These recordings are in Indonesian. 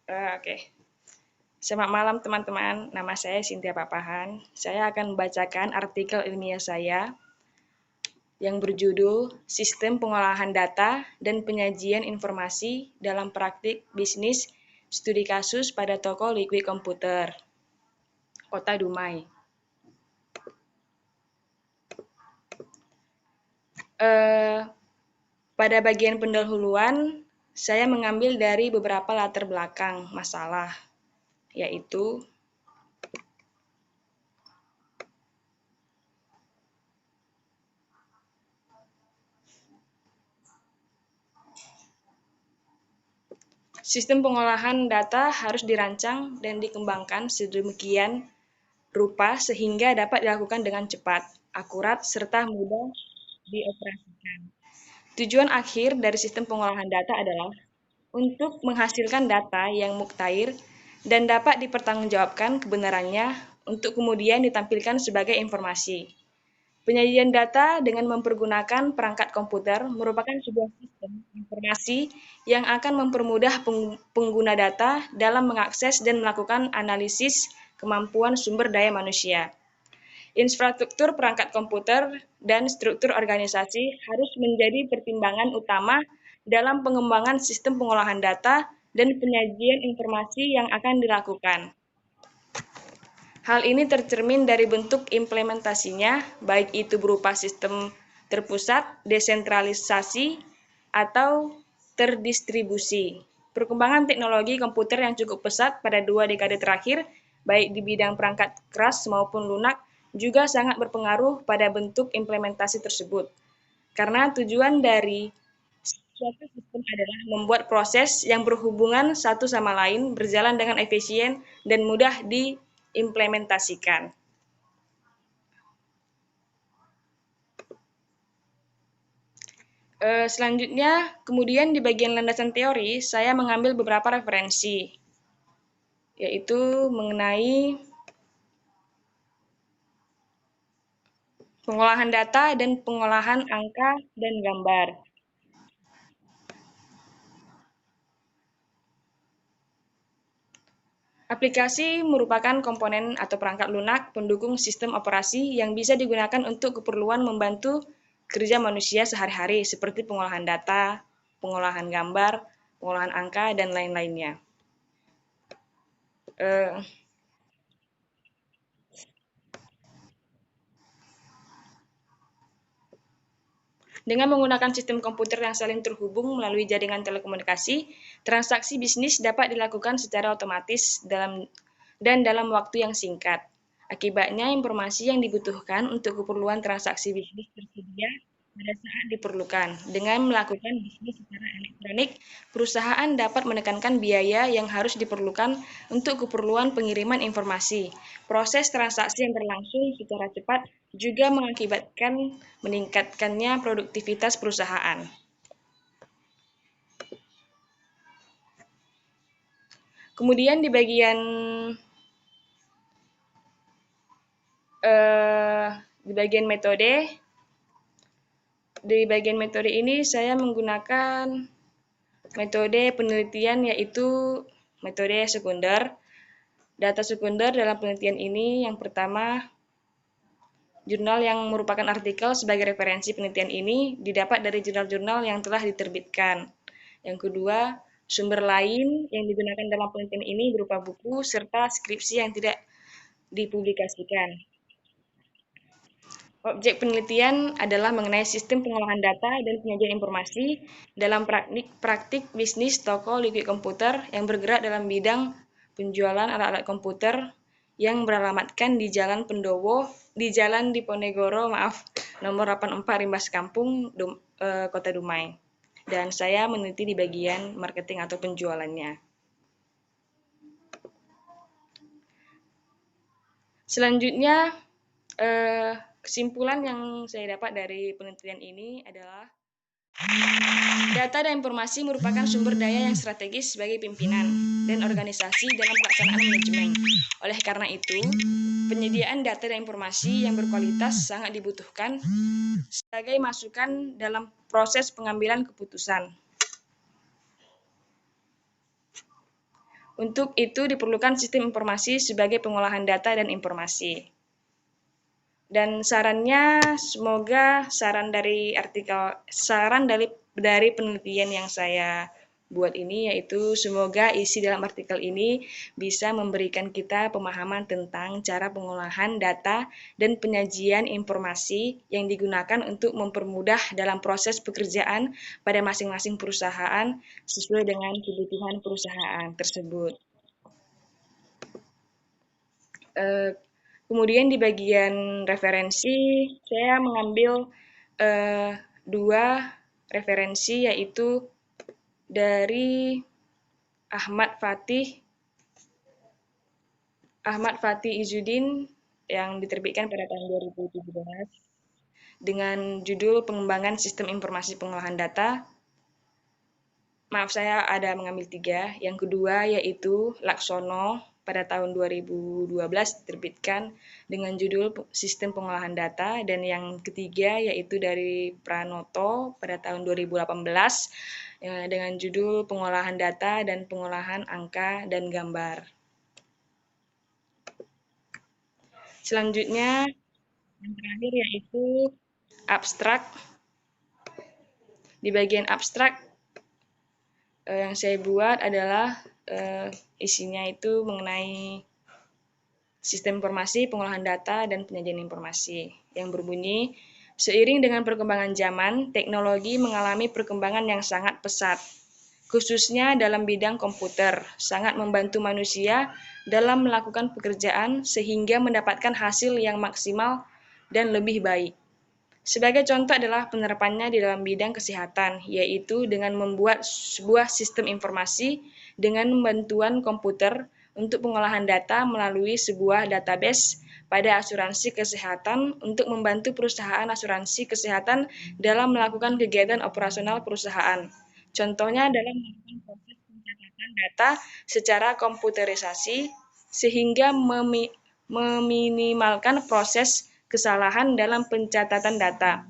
Oke. Selamat malam teman-teman, nama saya Cynthia Papahan. Saya akan membacakan artikel ilmiah saya yang berjudul Sistem Pengolahan Data dan Penyajian Informasi dalam Praktik Bisnis Studi Kasus pada Toko Liquid Komputer, Kota Dumai. Pada bagian pendahuluan, saya mengambil dari beberapa latar belakang masalah, yaitu sistem pengolahan data harus dirancang dan dikembangkan sedemikian rupa sehingga dapat dilakukan dengan cepat, akurat, serta mudah dioperasikan. Tujuan akhir dari sistem pengolahan data adalah untuk menghasilkan data yang muktair dan dapat dipertanggungjawabkan kebenarannya untuk kemudian ditampilkan sebagai informasi. Penyajian data dengan mempergunakan perangkat komputer merupakan sebuah sistem informasi yang akan mempermudah pengguna data dalam mengakses dan melakukan analisis kemampuan sumber daya manusia. Infrastruktur perangkat komputer dan struktur organisasi harus menjadi pertimbangan utama dalam pengembangan sistem pengolahan data dan penyajian informasi yang akan dilakukan. Hal ini tercermin dari bentuk implementasinya, baik itu berupa sistem terpusat, desentralisasi, atau terdistribusi. Perkembangan teknologi komputer yang cukup pesat pada 2 dekade terakhir, baik di bidang perangkat keras maupun lunak, juga sangat berpengaruh pada bentuk implementasi tersebut. Karena tujuan dari suatu sistem adalah membuat proses yang berhubungan satu sama lain berjalan dengan efisien dan mudah diimplementasikan. Selanjutnya, kemudian di bagian landasan teori, saya mengambil beberapa referensi, yaitu mengenai pengolahan data dan pengolahan angka dan gambar. Aplikasi merupakan komponen atau perangkat lunak pendukung sistem operasi yang bisa digunakan untuk keperluan membantu kerja manusia sehari-hari seperti pengolahan data, pengolahan gambar, pengolahan angka, dan lain-lainnya. Dengan menggunakan sistem komputer yang saling terhubung melalui jaringan telekomunikasi, transaksi bisnis dapat dilakukan secara otomatis dalam waktu yang singkat. Akibatnya, informasi yang dibutuhkan untuk keperluan transaksi bisnis tersedia pada saat diperlukan. Dengan melakukan bisnis secara elektronik, perusahaan dapat menekankan biaya yang harus diperlukan untuk keperluan pengiriman informasi. Proses transaksi yang berlangsung secara cepat juga mengakibatkan meningkatkannya produktivitas perusahaan. Kemudian di bagian metode ini saya menggunakan metode penelitian yaitu metode sekunder. Data sekunder dalam penelitian ini yang pertama, jurnal yang merupakan artikel sebagai referensi penelitian ini didapat dari jurnal-jurnal yang telah diterbitkan. Yang kedua, sumber lain yang digunakan dalam penelitian ini berupa buku serta skripsi yang tidak dipublikasikan. Objek penelitian adalah mengenai sistem pengolahan data dan penyajian informasi dalam praktik bisnis toko liquid komputer yang bergerak dalam bidang penjualan alat-alat komputer yang beralamatkan di Jalan Pendowo, di Jalan Diponegoro, nomor 84 Rimbas Kampung, Kota Dumai. Dan saya meneliti di bagian marketing atau penjualannya. Selanjutnya, kesimpulan yang saya dapat dari penelitian ini adalah data dan informasi merupakan sumber daya yang strategis sebagai pimpinan dan organisasi dalam pelaksanaan manajemen. Oleh karena itu, penyediaan data dan informasi yang berkualitas sangat dibutuhkan sebagai masukan dalam proses pengambilan keputusan. Untuk itu diperlukan sistem informasi sebagai pengolahan data dan informasi. Dan sarannya, semoga saran dari penelitian yang saya buat ini, yaitu semoga isi dalam artikel ini bisa memberikan kita pemahaman tentang cara pengolahan data dan penyajian informasi yang digunakan untuk mempermudah dalam proses pekerjaan pada masing-masing perusahaan sesuai dengan kebutuhan perusahaan tersebut. Kemudian di bagian referensi, saya mengambil 2 referensi, yaitu dari Ahmad Fatih Izzuddin yang diterbitkan pada tahun 2017 dengan judul Pengembangan Sistem Informasi Pengolahan Data. Maaf, saya ada mengambil 3. Yang kedua yaitu Laksono pada tahun 2012 diterbitkan dengan judul Sistem Pengolahan Data, dan yang ketiga yaitu dari Pranoto pada tahun 2018 dengan judul Pengolahan Data dan Pengolahan Angka dan Gambar. Selanjutnya yang terakhir yaitu abstrak. Di bagian abstrak yang saya buat adalah isinya itu mengenai sistem informasi, pengolahan data, dan penyajian informasi yang berbunyi, seiring dengan perkembangan zaman, teknologi mengalami perkembangan yang sangat pesat, khususnya dalam bidang komputer, sangat membantu manusia dalam melakukan pekerjaan sehingga mendapatkan hasil yang maksimal dan lebih baik. Sebagai contoh adalah penerapannya di dalam bidang kesehatan, yaitu dengan membuat sebuah sistem informasi dengan bantuan komputer untuk pengolahan data melalui sebuah database pada asuransi kesehatan untuk membantu perusahaan asuransi kesehatan dalam melakukan kegiatan operasional perusahaan. Contohnya dalam melakukan proses pencatatan data secara komputerisasi sehingga meminimalkan proses kesalahan dalam pencatatan data.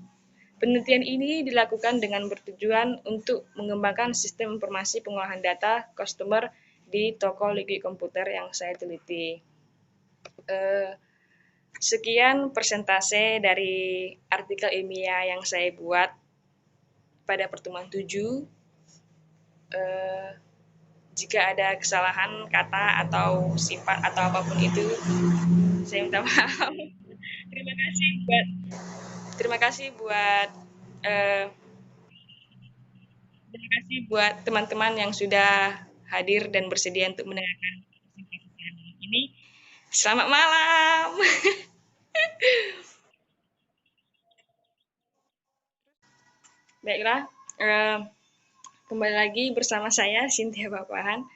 Penelitian ini dilakukan dengan bertujuan untuk mengembangkan sistem informasi pengolahan data customer di toko liquid komputer yang saya teliti. Sekian persentase dari artikel ilmiah yang saya buat pada pertemuan 7. Jika ada kesalahan kata atau sifat atau apapun itu, saya minta maaf. Terima kasih buat teman-teman yang sudah hadir dan bersedia untuk mendengarkan ini. Selamat malam. Baiklah, kembali lagi bersama saya Cynthia Bapahan,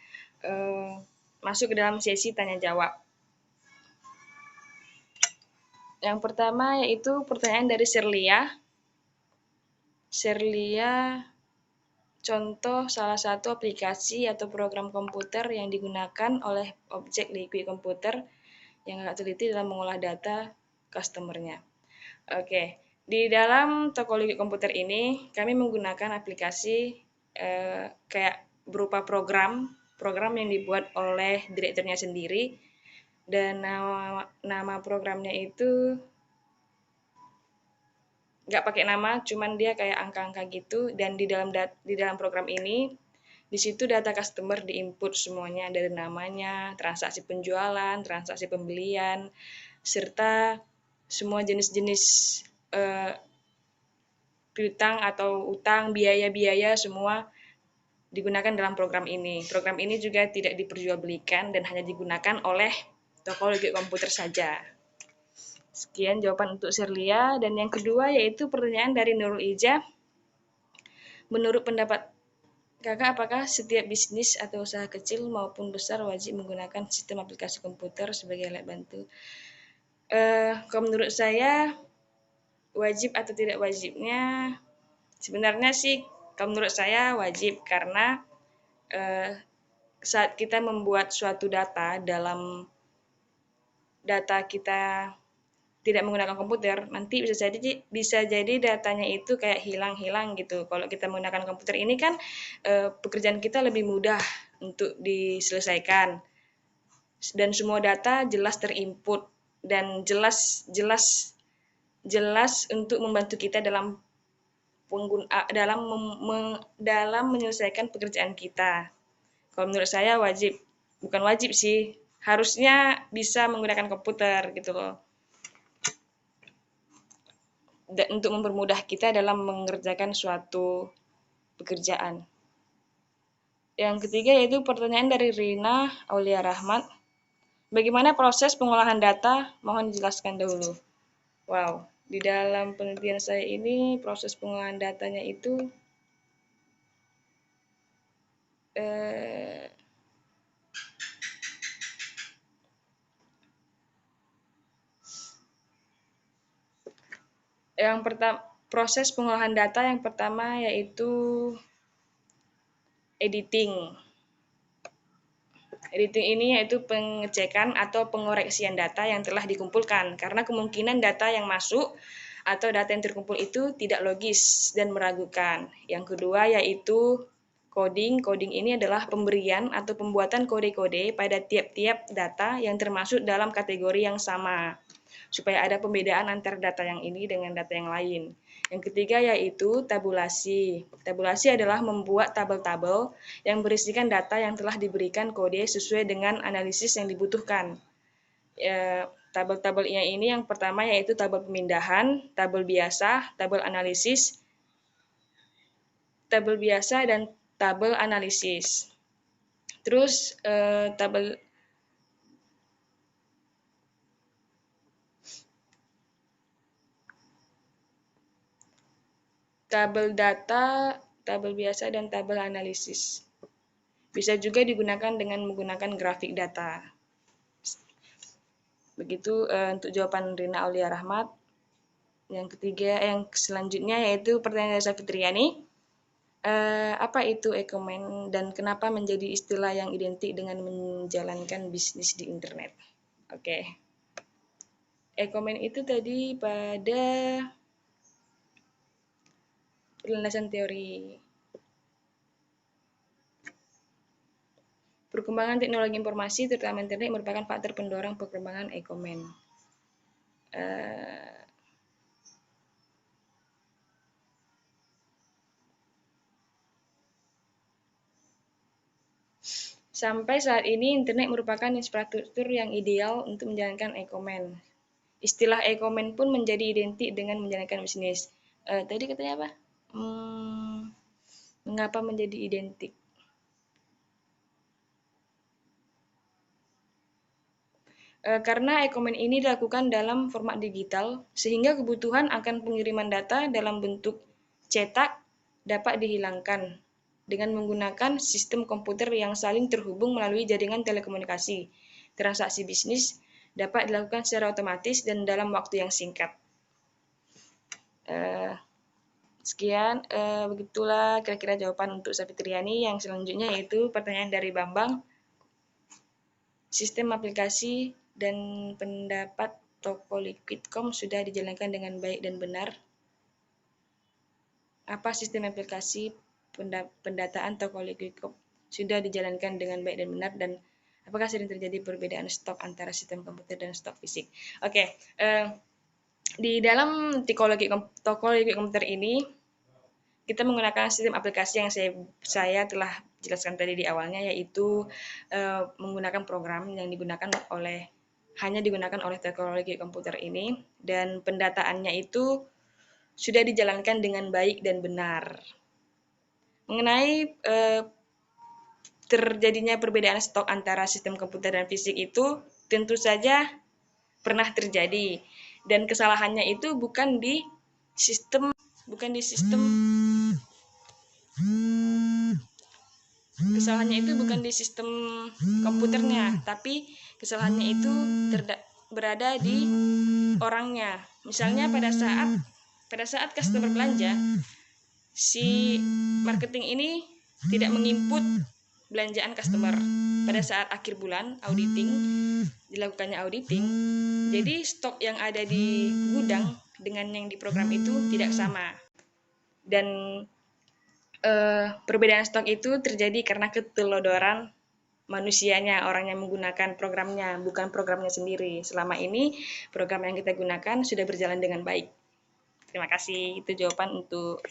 masuk ke dalam sesi tanya jawab. Yang pertama yaitu pertanyaan dari Serlia. Contoh salah satu aplikasi atau program komputer yang digunakan oleh objek liquid komputer yang agak teliti dalam mengolah data customer-nya. Oke, di dalam toko liquid komputer ini kami menggunakan aplikasi kayak berupa program yang dibuat oleh direkturnya sendiri, dan nama programnya itu nggak pakai nama, cuman dia kayak angka-angka gitu, dan di dalam program ini di situ data customer diinput semuanya, dari namanya, transaksi penjualan, transaksi pembelian, serta semua jenis-jenis piutang atau utang, biaya-biaya semua digunakan dalam program ini. Program ini juga tidak diperjualbelikan dan hanya digunakan oleh toko liquid komputer saja. Sekian jawaban untuk Serlia. Dan yang kedua yaitu pertanyaan dari Nurul Ija. Menurut pendapat Kakak, apakah setiap bisnis atau usaha kecil maupun besar wajib menggunakan sistem aplikasi komputer sebagai alat bantu? Kalau menurut saya, wajib atau tidak wajibnya, sebenarnya sih kalau menurut saya wajib, karena saat kita membuat suatu data kita tidak menggunakan komputer, nanti bisa jadi datanya itu kayak hilang gitu. Kalau kita menggunakan komputer ini kan pekerjaan kita lebih mudah untuk diselesaikan. Dan semua data jelas terinput dan jelas untuk membantu kita dalam dalam menyelesaikan pekerjaan kita. Kalau menurut saya bukan wajib sih, harusnya bisa menggunakan komputer gitu loh. Untuk mempermudah kita dalam mengerjakan suatu pekerjaan. Yang ketiga yaitu pertanyaan dari Rina Aulia Rahmat. Bagaimana proses pengolahan data? Mohon dijelaskan dahulu. Wow, di dalam penelitian saya ini proses pengolahan datanya itu proses pengolahan data yang pertama yaitu editing. Editing ini yaitu pengecekan atau pengoreksian data yang telah dikumpulkan, karena kemungkinan data yang masuk atau data yang terkumpul itu tidak logis dan meragukan. Yang kedua yaitu coding. Coding ini adalah pemberian atau pembuatan kode-kode pada tiap-tiap data yang termasuk dalam kategori yang sama, supaya ada pembedaan antara data yang ini dengan data yang lain. Yang ketiga yaitu tabulasi. Tabulasi adalah membuat tabel-tabel yang berisikan data yang telah diberikan kode sesuai dengan analisis yang dibutuhkan. Tabel-tabelnya ini yang pertama yaitu tabel pemindahan, tabel biasa, tabel analisis, tabel biasa, dan tabel analisis. Terus tabel data, tabel biasa, dan tabel analisis. Bisa juga digunakan dengan menggunakan grafik data. Begitu untuk jawaban Rina Aulia Rahmat. Yang selanjutnya yaitu pertanyaan dari Safitriani. Apa itu e-commerce dan kenapa menjadi istilah yang identik dengan menjalankan bisnis di internet? Oke. E-commerce itu tadi pada landasan teori. Perkembangan teknologi informasi, terutama internet, merupakan faktor pendorong perkembangan e-commerce. Sampai saat ini, internet merupakan infrastruktur yang ideal untuk menjalankan e-commerce. Istilah e-commerce pun menjadi identik dengan menjalankan bisnis. Tadi katanya apa? Mengapa menjadi identik? Karena e-commerce ini dilakukan dalam format digital, sehingga kebutuhan akan pengiriman data dalam bentuk cetak dapat dihilangkan dengan menggunakan sistem komputer yang saling terhubung melalui jaringan telekomunikasi. Transaksi bisnis dapat dilakukan secara otomatis dan dalam waktu yang singkat. Sekian, begitulah kira-kira jawaban untuk Safitriani. Yang selanjutnya yaitu pertanyaan dari Bambang. Sistem aplikasi dan pendapat toko Liquidcom sudah dijalankan dengan baik dan benar. Apa sistem aplikasi pendataan toko Liquidcom sudah dijalankan dengan baik dan benar, dan apakah sering terjadi perbedaan stok antara sistem komputer dan stok fisik? Oke, di dalam toko Liquid komputer ini kita menggunakan sistem aplikasi yang saya telah jelaskan tadi di awalnya, yaitu menggunakan program yang hanya digunakan oleh teknologi komputer ini, dan pendataannya itu sudah dijalankan dengan baik dan benar. Mengenai terjadinya perbedaan stok antara sistem komputer dan fisik itu tentu saja pernah terjadi, dan kesalahannya itu bukan di sistem komputernya, tapi kesalahannya itu berada di orangnya. Misalnya pada saat customer belanja, si marketing ini tidak menginput belanjaan customer. Pada saat akhir bulan dilakukannya auditing, jadi stok yang ada di gudang dengan yang di program itu tidak sama. Dan Perbedaan stok itu terjadi karena ketelodoran manusianya, orang yang menggunakan programnya, bukan programnya sendiri. Selama ini program yang kita gunakan sudah berjalan dengan baik. Terima kasih. Itu jawaban untuk.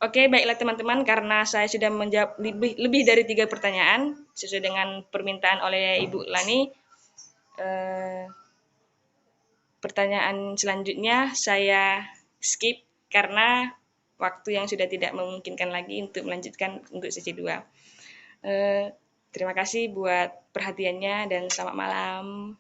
Oke, baiklah teman-teman, karena saya sudah menjawab lebih dari 3 pertanyaan sesuai dengan permintaan oleh Ibu Lani. Pertanyaan selanjutnya saya skip karena waktu yang sudah tidak memungkinkan lagi untuk melanjutkan untuk sesi 2. Terima kasih buat perhatiannya dan selamat malam.